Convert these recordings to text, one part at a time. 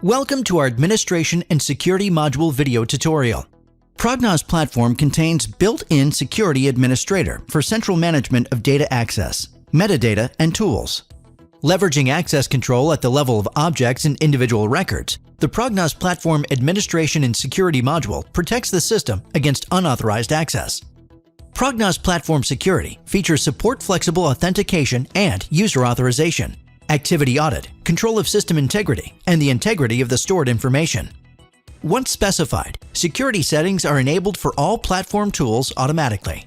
Welcome to our Administration and Security Module video tutorial. Prognoz Platform contains built-in Security Administrator for central management of data access, metadata, and tools. Leveraging access control at the level of objects and individual records, the Prognoz Platform Administration and Security Module protects the system against unauthorized access. Prognoz Platform Security features support flexible authentication and user authorization, activity audit, control of system integrity, and the integrity of the stored information. Once specified, security settings are enabled for all platform tools automatically.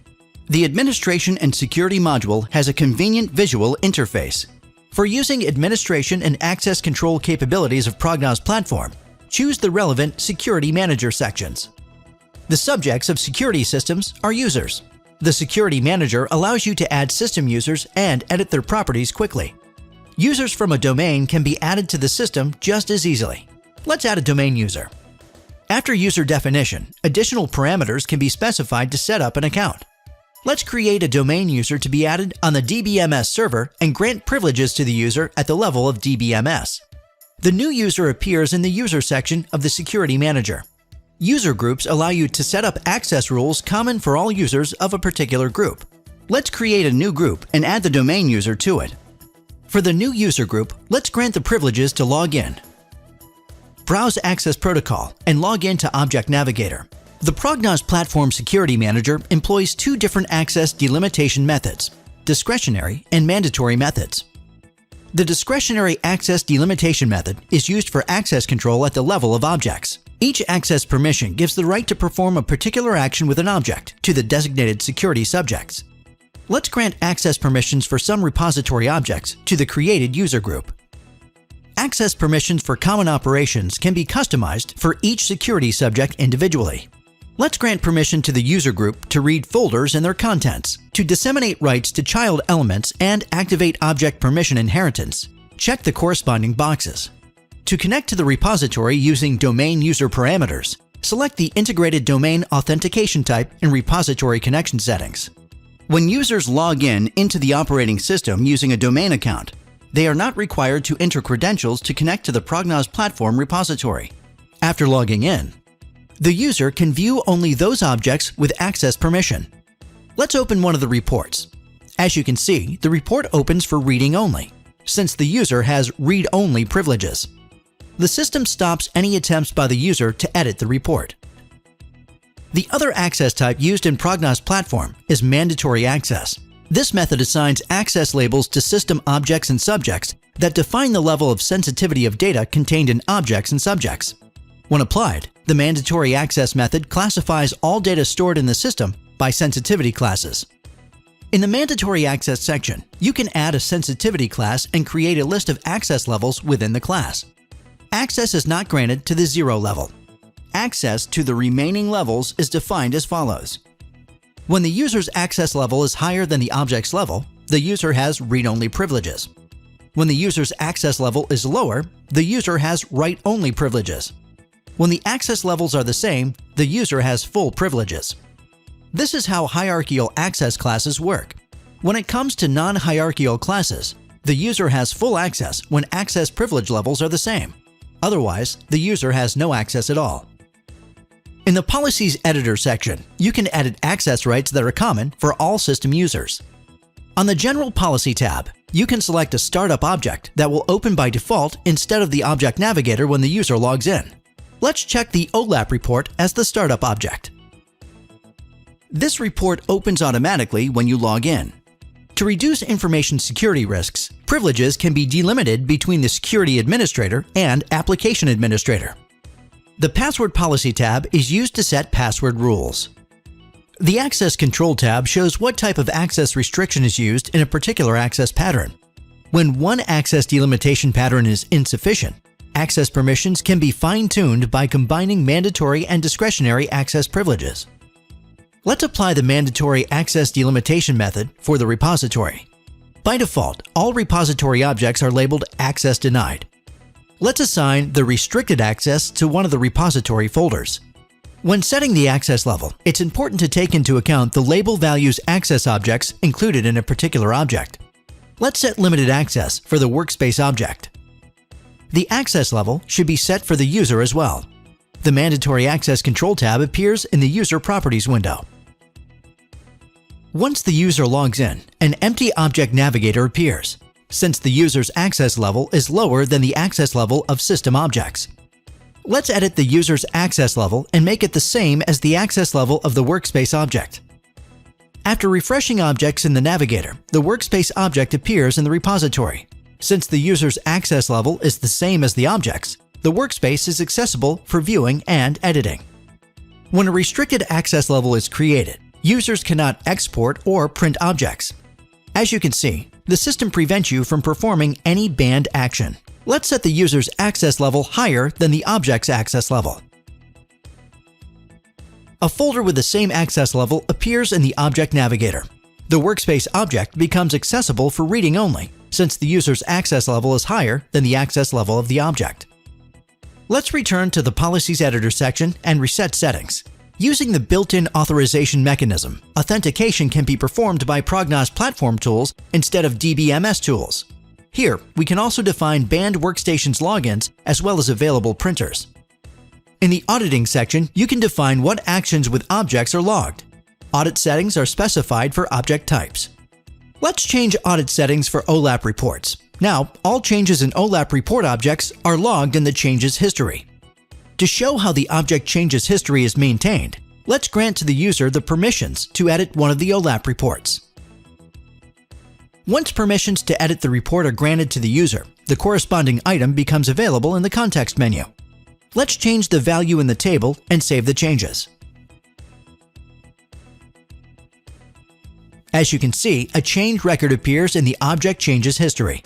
The Administration and Security module has a convenient visual interface. For using administration and access control capabilities of Prognoz Platform, choose the relevant Security Manager sections. The subjects of security systems are users. The Security Manager allows you to add system users and edit their properties quickly. Users from a domain can be added to the system just as easily. Let's add a domain user. After user definition, additional parameters can be specified to set up an account. Let's create a domain user to be added on the DBMS server and grant privileges to the user at the level of DBMS. The new user appears in the User section of the Security Manager. User groups allow you to set up access rules common for all users of a particular group. Let's create a new group and add the domain user to it. For the new user group, let's grant the privileges to log in. Browse Access Protocol and log in to Object Navigator. The Prognoz Platform Security Manager employs two different access delimitation methods, discretionary and mandatory methods. The discretionary access delimitation method is used for access control at the level of objects. Each access permission gives the right to perform a particular action with an object to the designated security subjects. Let's grant access permissions for some repository objects to the created user group. Access permissions for common operations can be customized for each security subject individually. Let's grant permission to the user group to read folders and their contents, to disseminate rights to child elements and activate object permission inheritance. Check the corresponding boxes. To connect to the repository using domain user parameters, select the integrated domain authentication type in repository connection settings. When users log in into the operating system using a domain account, they are not required to enter credentials to connect to the Prognoz Platform repository. After logging in, the user can view only those objects with access permission. Let's open one of the reports. As you can see, the report opens for reading only, since the user has read-only privileges. The system stops any attempts by the user to edit the report. The other access type used in Prognoz Platform is mandatory access. This method assigns access labels to system objects and subjects that define the level of sensitivity of data contained in objects and subjects. When applied, the mandatory access method classifies all data stored in the system by sensitivity classes. In the mandatory access section, you can add a sensitivity class and create a list of access levels within the class. Access is not granted to the 0 level. Access to the remaining levels is defined as follows. When the user's access level is higher than the object's level, the user has read-only privileges. When the user's access level is lower, the user has write-only privileges. When the access levels are the same, the user has full privileges. This is how hierarchical access classes work. When it comes to non-hierarchical classes, the user has full access when access privilege levels are the same. Otherwise, the user has no access at all. In the Policies Editor section, you can edit access rights that are common for all system users. On the General Policy tab, you can select a startup object that will open by default instead of the Object Navigator when the user logs in. Let's check the OLAP report as the startup object. This report opens automatically when you log in. To reduce information security risks, privileges can be delimited between the Security Administrator and Application Administrator. The Password Policy tab is used to set password rules. The Access Control tab shows what type of access restriction is used in a particular access pattern. When one access delimitation pattern is insufficient, access permissions can be fine-tuned by combining mandatory and discretionary access privileges. Let's apply the mandatory access delimitation method for the repository. By default, all repository objects are labeled Access Denied. Let's assign the restricted access to one of the repository folders. When setting the access level, it's important to take into account the label values access objects included in a particular object. Let's set limited access for the workspace object. The access level should be set for the user as well. The Mandatory Access Control tab appears in the User Properties window. Once the user logs in, an empty Object Navigator appears, since the user's access level is lower than the access level of system objects. Let's edit the user's access level and make it the same as the access level of the workspace object. After refreshing objects in the Navigator, the workspace object appears in the repository. Since the user's access level is the same as the objects, the workspace is accessible for viewing and editing. When a restricted access level is created, users cannot export or print objects. As you can see, the system prevents you from performing any banned action. Let's set the user's access level higher than the object's access level. A folder with the same access level appears in the Object Navigator. The workspace object becomes accessible for reading only, since the user's access level is higher than the access level of the object. Let's return to the Policies Editor section and reset settings. Using the built-in authorization mechanism, authentication can be performed by Prognoz Platform tools instead of DBMS tools. Here, we can also define banned workstations logins as well as available printers. In the Auditing section, you can define what actions with objects are logged. Audit settings are specified for object types. Let's change audit settings for OLAP reports. Now, all changes in OLAP report objects are logged in the Changes history. To show how the object changes history is maintained, let's grant to the user the permissions to edit one of the OLAP reports. Once permissions to edit the report are granted to the user, the corresponding item becomes available in the context menu. Let's change the value in the table and save the changes. As you can see, a change record appears in the Object Changes history.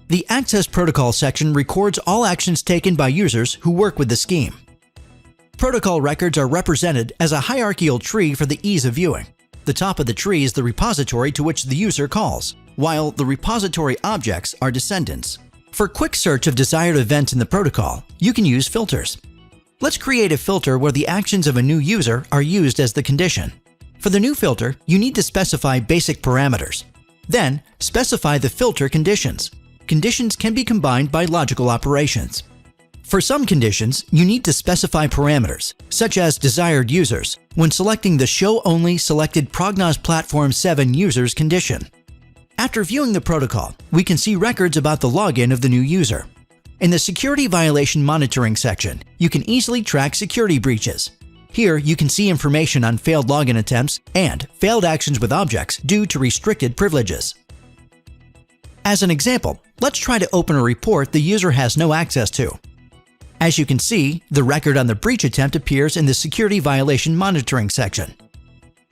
The Access Protocol section records all actions taken by users who work with the scheme. Protocol records are represented as a hierarchical tree for the ease of viewing. The top of the tree is the repository to which the user calls, while the repository objects are descendants. For quick search of desired events in the protocol, you can use filters. Let's create a filter where the actions of a new user are used as the condition. For the new filter, you need to specify basic parameters. Then, specify the filter conditions. Conditions can be combined by logical operations. For some conditions, you need to specify parameters, such as desired users, when selecting the Show Only Selected Prognoz Platform 7 Users condition. After viewing the protocol, we can see records about the login of the new user. In the Security Violation Monitoring section, you can easily track security breaches. Here, you can see information on failed login attempts and failed actions with objects due to restricted privileges. As an example, let's try to open a report the user has no access to. As you can see, the record on the breach attempt appears in the Security Violation Monitoring section.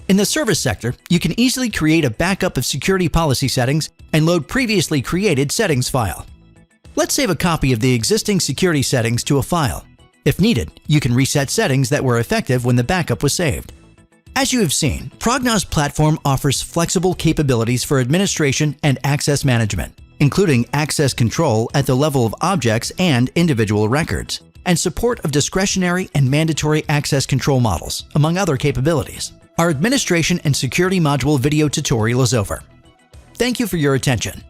In the Service sector, you can easily create a backup of security policy settings and load previously created settings file. Let's save a copy of the existing security settings to a file. If needed, you can reset settings that were effective when the backup was saved. As you have seen, Prognoz Platform offers flexible capabilities for administration and access management, including access control at the level of objects and individual records, and support of discretionary and mandatory access control models, among other capabilities. Our administration and security module video tutorial is over. Thank you for your attention.